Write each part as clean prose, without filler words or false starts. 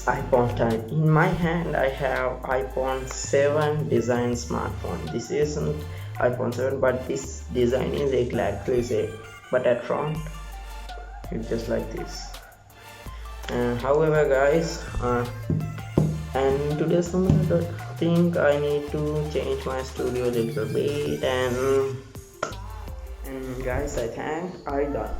iPhone time. In my hand, I have iPhone 7 design smartphone. This isn't iPhone 7, but this design is exactly same. But at front, it's just like this. However, guys, and today's moment, I think I need to change my studio a little bit, and guys, I think I done,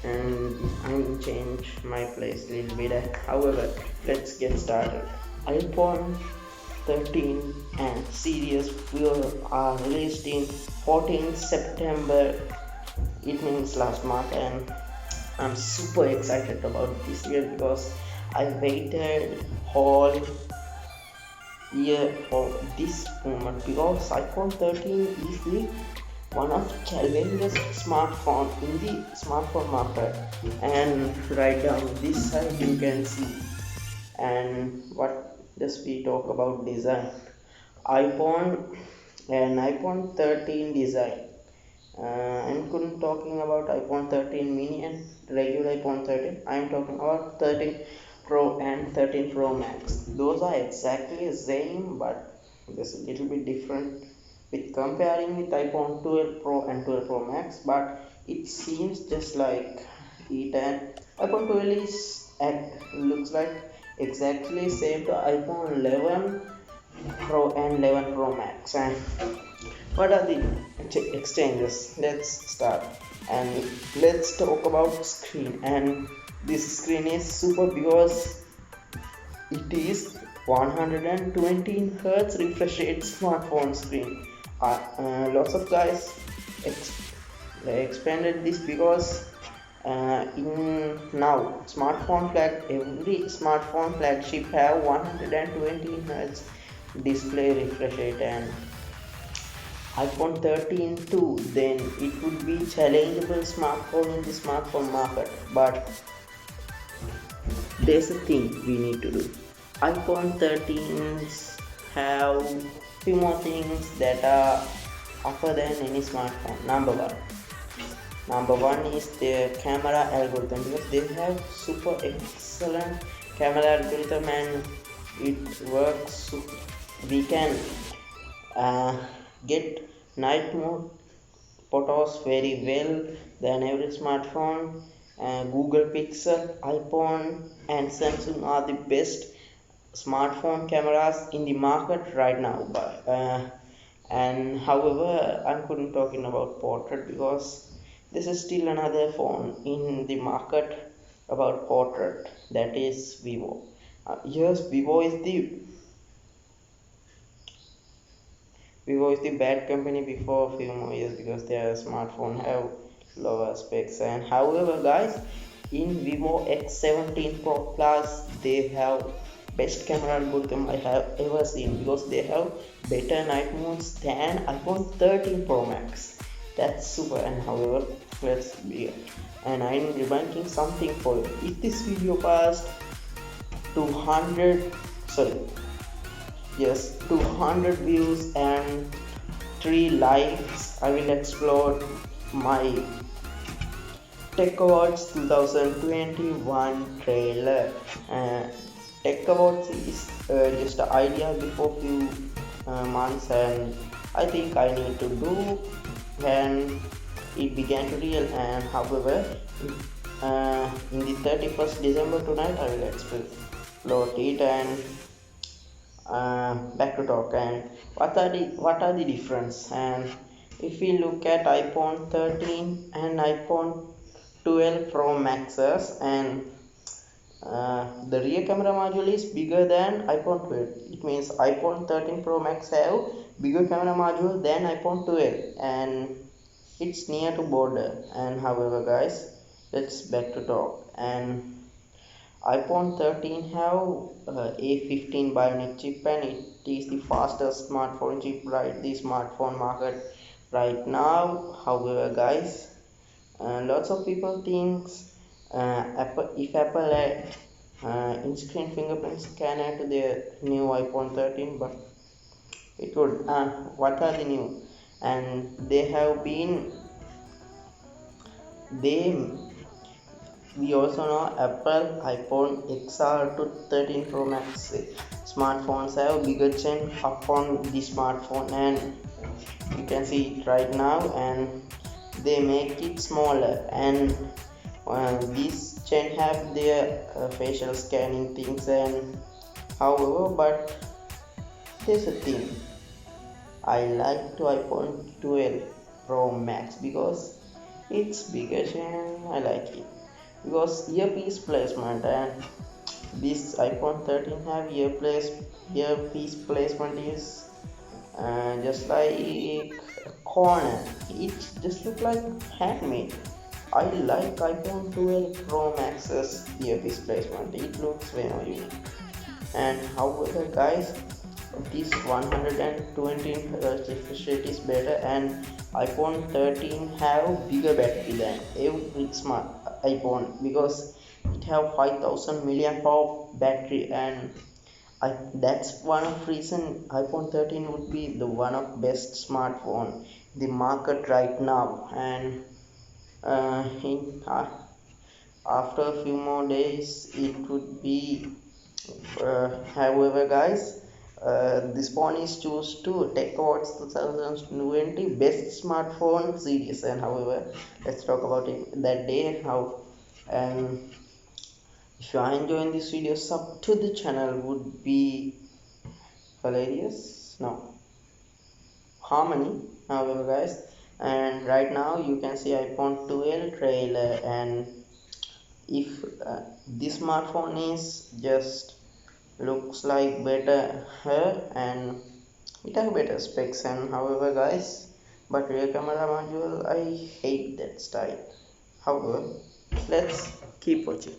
and I'm change my place a little bit. However, let's get started. iPhone 13 and series will are released in 14th September. It means last month, and I'm super excited about this year because I waited whole year for this moment because iPhone 13 is the one of the challenges smartphone in the smartphone market. And right down this side you can see, and what does we talk about design. iPhone and iPhone 13 design. I'm couldn't talking about iPhone 13 mini and regular iPhone 13. I'm talking about 13 Pro and 13 Pro Max. Those are exactly the same, but just a little bit different with comparing with iPhone 12 Pro and 12 Pro Max. But it seems just like it, and iPhone 12 is looks like exactly same to iPhone 11 Pro and 11 Pro Max. And what are the exchanges? Let's start, and let's talk about screen. And this screen is super because it is 120 hertz refresh rate smartphone screen. Lots of guys expanded this because in now every smartphone flagship have 120 hertz display refresh rate, and iPhone 13 too, then it would be challengeable smartphone in the smartphone market. But there's a thing we need to do. iPhone 13s have few more things that are upper than any smartphone. Number one is their camera algorithm, because they have super excellent camera algorithm, and it works. We can get night mode photos very well than every smartphone. Google Pixel, iPhone, and Samsung are the best smartphone cameras in the market right now. But and however, I'm couldn't talking about portrait because this is still another phone in the market about portrait, that is Vivo. Yes, Vivo is the bad company before a few more years because their smartphone have lower specs. And however, guys, in Vivo X17 Pro Plus, they have best camera algorithm I have ever seen because they have better night modes than iPhone 13 Pro Max. That's super. And however, let's be, and I'm remarking something for you. If this video passed 200, sorry, yes, 200 views and 3 likes, I will explore my Tech Awards 2021 trailer. Tech Awards is just an idea before few months, and I think I need to do, and it began to real. And however, in the 31st December tonight, I will explore it. And back to talk. And what are the difference? And if we look at iPhone 13 and iPhone 12 Pro Maxes, and the rear camera module is bigger than iPhone 12. It means iPhone 13 Pro Max have bigger camera module than iPhone 12, and it's near to border. And however, guys, let's back to talk. And iPhone 13 have A15 Bionic chip, and it is the fastest smartphone chip right the smartphone market right now. However, guys, lots of people thinks if Apple add in-screen fingerprint scanner to their new iPhone 13, but it would. What are the new? And they we also know Apple iPhone XR to 13 Pro Max smartphones have bigger chain upon the smartphone, and you can see it right now, and they make it smaller, and these chain have their facial scanning things, and however, but there's a thing, I like to iPhone 12 Pro Max because it's bigger and I like it because earpiece placement, and this iPhone 13 have earpiece placement is just like a corner. It just look like handmade. I like iPhone 12 Pro Max's earpiece placement. It looks very unique. And however, guys, this 120 Hz refresh rate is better, and iPhone 13 have bigger battery than every smart iPhone because it have 5000 milliamp hour battery, and that's one of reason iPhone 13 would be the one of best smartphone in the market right now. And after a few more days it would be however, guys, this phone is choose to Tech Awards 2020 Best Smartphone Series. And however, let's talk about it that day how. And if you are enjoying this video, sub to the channel would be hilarious. No, harmony. However, guys, and right now you can see iPhone 12 trailer, and if this smartphone is just looks like better here, and it have better specs, and however, guys, but rear camera module I hate that style. However, let's keep watching.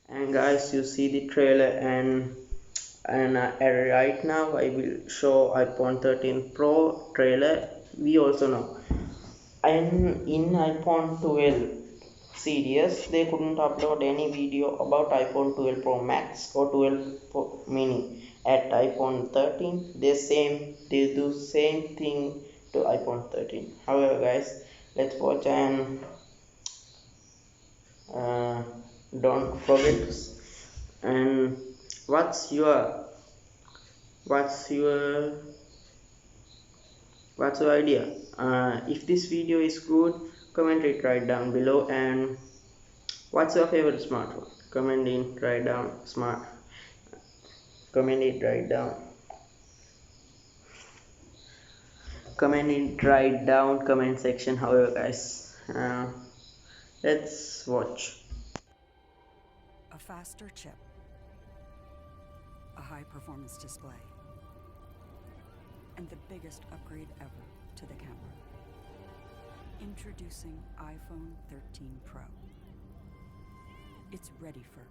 And guys, you see the trailer, and right now I will show iPhone 13 Pro trailer. We also know, and in iPhone 12 series they couldn't upload any video about iPhone 12 Pro Max or 12 Pro Mini. At iPhone 13 they do same thing to iPhone 13. However, guys, let's watch, and uh, don't forget. And what's your what's your what's your idea? If this video is good, comment it right down below. And what's your favorite smartphone? Comment it right down. Comment it right down. Comment it right down. Comment section. However, guys, let's watch. A faster chip, a high-performance display, and the biggest upgrade ever to the camera. Introducing iPhone 13 Pro. It's ready for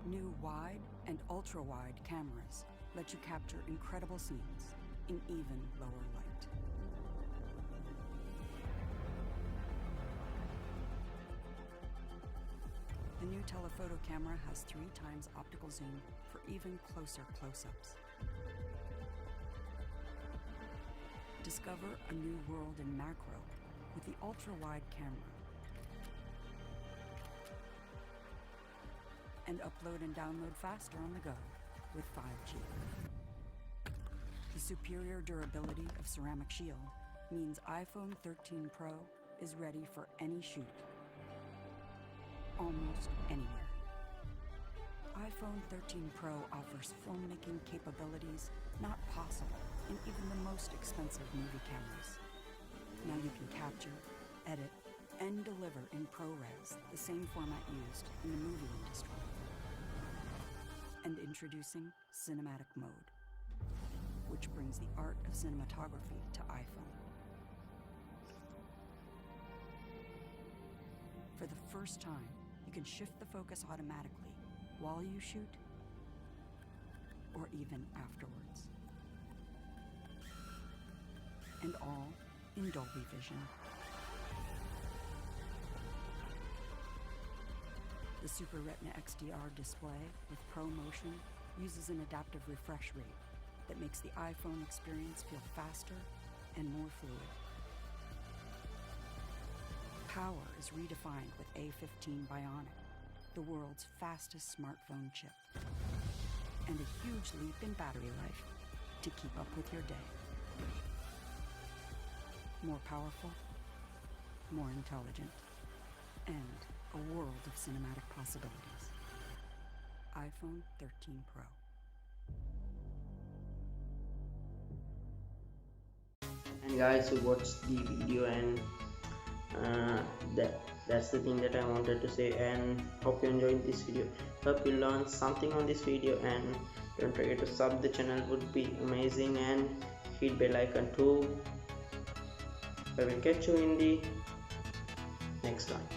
new wide and ultra-wide cameras let you capture incredible scenes in even lower light. The new telephoto camera has 3 times optical zoom for even closer close-ups. Discover a new world in macro with the ultra-wide camera. And upload and download faster on the go with 5G. The superior durability of ceramic shield means iPhone 13 Pro is ready for any shoot, almost anywhere. iPhone 13 Pro offers filmmaking capabilities not possible in even the most expensive movie cameras. Now you can capture, edit, and deliver in ProRes, the same format used in the movie industry. And introducing Cinematic Mode, which brings the art of cinematography to iPhone. For the first time, you can shift the focus automatically while you shoot or even afterwards. And all in Dolby Vision. The Super Retina XDR display with ProMotion uses an adaptive refresh rate that makes the iPhone experience feel faster and more fluid. Power is redefined with A15 Bionic, the world's fastest smartphone chip. And a huge leap in battery life to keep up with your day. More powerful, more intelligent, and a world of cinematic possibilities. iPhone 13 Pro. And guys, who watched the video, and that's the thing that I wanted to say, and hope you enjoyed this video. Hope you learned something on this video, and don't forget to sub the channel, would be amazing, and hit bell icon too. I will catch you in the next one.